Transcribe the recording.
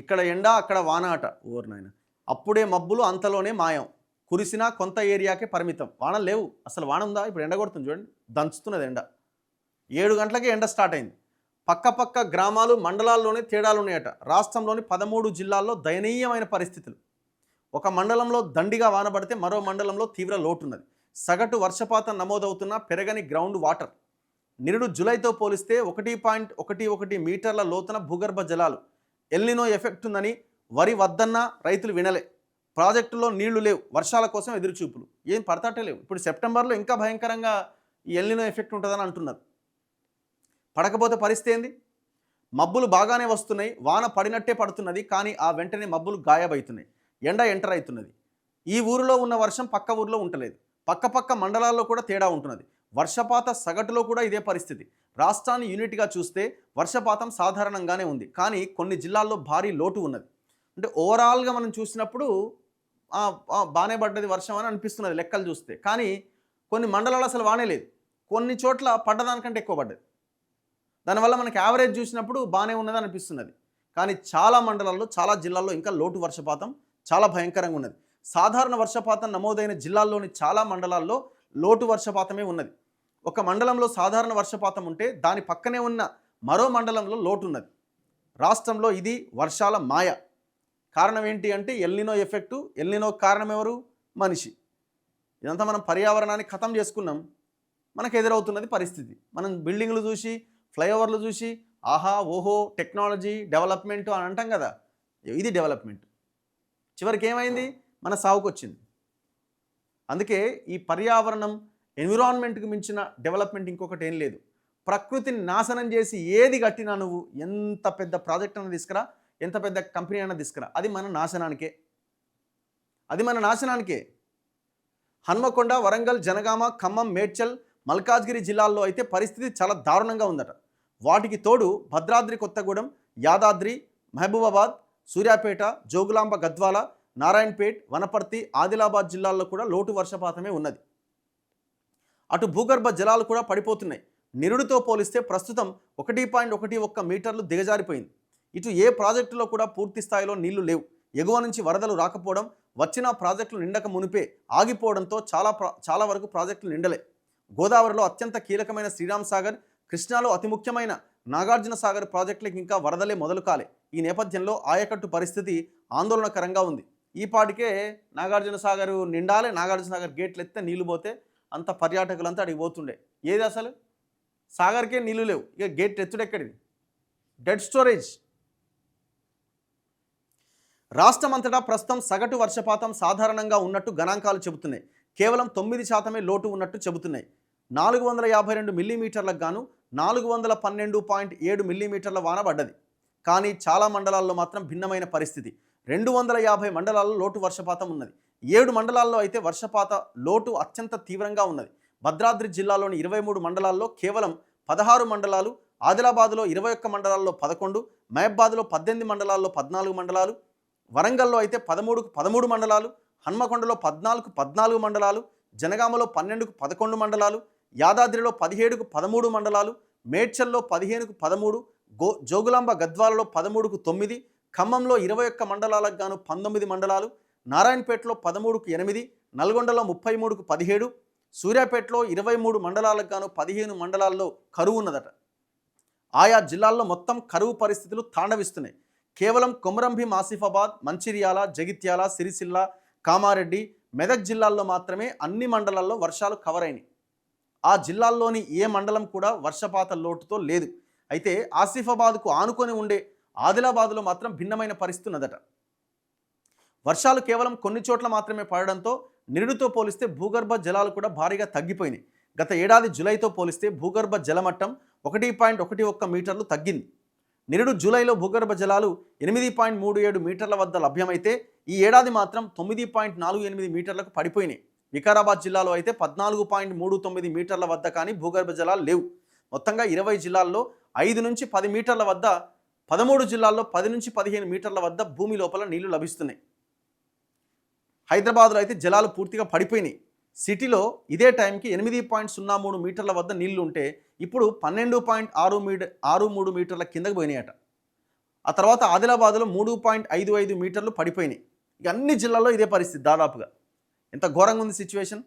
ఇక్కడ ఎండ అక్కడ వాన అట ఓర్ నాయన. అప్పుడే మబ్బులు అంతలోనే మాయం. కురిసినా కొంత ఏరియాకే పరిమితం. వానలు లేవు. అసలు వాన ఉందా? ఇప్పుడు ఎండ కొడుతుంది చూడండి. దంచుతున్నది ఎండ. 7 గంటలకే ఎండ స్టార్ట్ అయింది. పక్క గ్రామాలు మండలాల్లోనే తేడాలు ఉన్నాయట. రాష్ట్రంలోని 13 జిల్లాల్లో దయనీయమైన పరిస్థితులు. ఒక మండలంలో దండిగా వాన పడితే మరో మండలంలో తీవ్ర లోటున్నది. సగటు వర్షపాతం నమోదవుతున్న పెరగని గ్రౌండ్ వాటర్. నిరుడు జూలైతో పోలిస్తే 1.11 మీటర్ల లోతున భూగర్భ జలాలు. ఎల్నినో ఎఫెక్ట్ ఉందని వరి వద్దన్నా రైతులు వినలే. ప్రాజెక్టులో నీళ్లు లేవు. వర్షాల కోసం ఎదురుచూపులు. ఏం పడతాటే లేవు. ఇప్పుడు సెప్టెంబర్లో ఇంకా భయంకరంగా ఈ ఎల్నినో ఎఫెక్ట్ ఉంటుందని అంటున్నారు. పడకపోతే పరిస్థితి ఏంది? మబ్బులు బాగానే వస్తున్నాయి. వాన పడినట్టే పడుతున్నది. కానీ ఆ వెంటనే మబ్బులు గాయబవుతున్నాయి. ఎండ ఎంటర్ అవుతున్నది. ఈ ఊరిలో ఉన్న వర్షం పక్క ఊరిలో ఉండలేదు. పక్క మండలాల్లో కూడా తేడా ఉంటున్నది. వర్షపాత సగటులో కూడా ఇదే పరిస్థితి. రాష్ట్రాన్ని యూనిట్గా చూస్తే వర్షపాతం సాధారణంగానే ఉంది. కానీ కొన్ని జిల్లాల్లో భారీ లోటు ఉన్నది. అంటే ఓవరాల్గా మనం చూసినప్పుడు బాగానే పడ్డది వర్షం అని అనిపిస్తున్నది లెక్కలు చూస్తే. కానీ కొన్ని మండలాలు అసలు వానే లేదు. కొన్ని చోట్ల పడ్డదానికంటే ఎక్కువ పడ్డది. దానివల్ల మనకి యావరేజ్ చూసినప్పుడు బాగానే ఉన్నది అనిపిస్తున్నది. కానీ చాలా మండలాల్లో చాలా జిల్లాల్లో ఇంకా లోటు వర్షపాతం చాలా భయంకరంగా ఉన్నది. సాధారణ వర్షపాతం నమోదైన జిల్లాల్లోని చాలా మండలాల్లో లోటు వర్షపాతమే ఉన్నది. ఒక మండలంలో సాధారణ వర్షపాతం ఉంటే దాని పక్కనే ఉన్న మరో మండలంలో లోటు ఉన్నది. రాష్ట్రంలో ఇది వర్షాల మాయ. కారణం ఏంటి అంటే ఎల్నినో ఎఫెక్టు. ఎల్నినో కారణం ఎవరు? మనిషి. ఇదంతా మనం పర్యావరణాన్ని ఖతం చేసుకున్నాం. మనకు ఎదురవుతున్నది పరిస్థితి. మనం బిల్డింగ్లు చూసి ఫ్లైఓవర్లు చూసి ఆహా ఓహో టెక్నాలజీ డెవలప్మెంట్ అని అంటాం కదా. ఇది డెవలప్మెంట్. చివరికి ఏమైంది? మన సావుకు వచ్చింది. అందుకే ఈ పర్యావరణం ఎన్విరాన్మెంట్కి మించిన డెవలప్మెంట్ ఇంకొకటి ఏం లేదు. ప్రకృతిని నాశనం చేసి ఏది కట్టినా నువ్వు ఎంత పెద్ద ప్రాజెక్ట్ అయినా తీసుకురా, ఎంత పెద్ద కంపెనీ అయినా తీసుకురా, అది మన నాశనానికే. హన్మకొండ, వరంగల్, జనగామ, ఖమ్మం, మేడ్చల్, మల్కాజ్గిరి జిల్లాల్లో అయితే పరిస్థితి చాలా దారుణంగా ఉందట. వాటికి తోడు భద్రాద్రి కొత్తగూడెం, యాదాద్రి, మహబూబాబాద్, సూర్యాపేట, జోగులాంబ, గద్వాల, నారాయణపేట్, వనపర్తి, ఆదిలాబాద్ జిల్లాల్లో కూడా లోటు వర్షపాతమే ఉన్నది. అటు భూగర్భ జలాలు కూడా పడిపోతున్నాయి. నిరుడితో పోలిస్తే ప్రస్తుతం 1.11 మీటర్లు దిగజారిపోయింది. ఇటు ఏ ప్రాజెక్టులో కూడా పూర్తి స్థాయిలో నీళ్లు లేవు. ఎగువ నుంచి వరదలు రాకపోవడం, వచ్చిన ప్రాజెక్టులు నిండక మునిపే ఆగిపోవడంతో చాలా వరకు ప్రాజెక్టులు నిండలే. గోదావరిలో అత్యంత కీలకమైన శ్రీరామ్ సాగర్, కృష్ణాలో అతి ముఖ్యమైన నాగార్జున సాగర్ ప్రాజెక్టులకు ఇంకా వరదలే మొదలు కాలే. ఈ నేపథ్యంలో ఆయకట్టు పరిస్థితి ఆందోళనకరంగా ఉంది. ఈ పాటికే నాగార్జున సాగర్ నిండాలి. నాగార్జున సాగర్ గేట్లు ఎత్తే నీళ్లు పోతే అంత పర్యాటకులంతా అడిగి పోతుండే. ఏది అసలు సాగర్కే నీళ్లు లేవు. ఇక గేట్ ఎత్తుడెక్కడిది? Dead storage. రాష్ట్రమంతటా ప్రస్తుతం సగటు వర్షపాతం సాధారణంగా ఉన్నట్టు గణాంకాలు చెబుతున్నాయి. కేవలం 9% లోటు ఉన్నట్టు చెబుతున్నాయి. 452 మిల్లీమీటర్లకు గాను 412.7 మిల్లీమీటర్ల వాన పడ్డది. కానీ చాలా మండలాల్లో మాత్రం భిన్నమైన పరిస్థితి. 250 మండలాల్లో లోటు వర్షపాతం ఉన్నది. 7 మండలాల్లో అయితే వర్షపాత లోటు అత్యంత తీవ్రంగా ఉన్నది. భద్రాద్రి జిల్లాలోని 23 మండలాల్లో కేవలం 16 మండలాలు, ఆదిలాబాద్లో 21 మండలాల్లో 11, మహబూబాబాద్లో 18 మండలాల్లో 14 మండలాలు, వరంగల్లో అయితే 13కు 13 మండలాలు, హన్మకొండలో 14 మండలాలు, జనగామలో 12కు 11 మండలాలు, యాదాద్రిలో 17కు 13 మండలాలు, మేడ్చల్లో 15కు 13, జోగులాంబ గద్వాలలో 13కు 9, ఖమ్మంలో 21 మండలాలకు గాను 19 మండలాలు, నారాయణపేటలో 13కు 8, నల్గొండలో 33కు 17, సూర్యాపేటలో 23 మండలాలకు గాను 15 మండలాల్లో కరువు ఉన్నదట. ఆయా జిల్లాల్లో మొత్తం కరువు పరిస్థితులు తాండవిస్తున్నాయి. కేవలం కొమరంభీం, ఆసిఫాబాద్, మంచిర్యాల, జగిత్యాల, సిరిసిల్ల, కామారెడ్డి, మెదక్ జిల్లాల్లో మాత్రమే అన్ని మండలాల్లో వర్షాలు కవర్ అయినాయి. ఆ జిల్లాల్లోని ఏ మండలం కూడా వర్షపాత లోటుతో లేదు. అయితే ఆసిఫాబాద్కు ఆనుకొని ఉండే ఆదిలాబాద్లో మాత్రం భిన్నమైన పరిస్థితి ఉన్నదట. వర్షాలు కేవలం కొన్ని చోట్ల మాత్రమే పడడంతో నిరుడితో పోలిస్తే భూగర్భ జలాలు కూడా భారీగా తగ్గిపోయినాయి. గత ఏడాది జూలైతో పోలిస్తే భూగర్భ జలమట్టం 1.11 మీటర్లు తగ్గింది. నిరుడు జూలైలో భూగర్భ జలాలు 8.37 మీటర్ల వద్ద లభ్యమైతే ఈ ఏడాది మాత్రం 9.48 మీటర్లకు పడిపోయినాయి. వికారాబాద్ జిల్లాలో అయితే 14.39 మీటర్ల వద్ద కానీ భూగర్భ జలాలు లేవు. మొత్తంగా 20 జిల్లాల్లో 5 నుంచి 10 మీటర్ల వద్ద, 13 జిల్లాల్లో 10 నుంచి 15 మీటర్ల వద్ద భూమి లోపల నీళ్లు లభిస్తున్నాయి. హైదరాబాద్లో అయితే జలాలు పూర్తిగా పడిపోయినాయి. సిటీలో ఇదే టైంకి 8.03 మీటర్ల వద్ద నీళ్లు ఉంటే ఇప్పుడు 12.63 మీటర్ల కిందకు పోయినాయట. ఆ తర్వాత ఆదిలాబాద్లో 3.55 మీటర్లు పడిపోయినాయి. ఇక అన్ని జిల్లాల్లో ఇదే పరిస్థితి దాదాపుగా. ఎంత ఘోరంగా ఉంది సిచ్యువేషన్.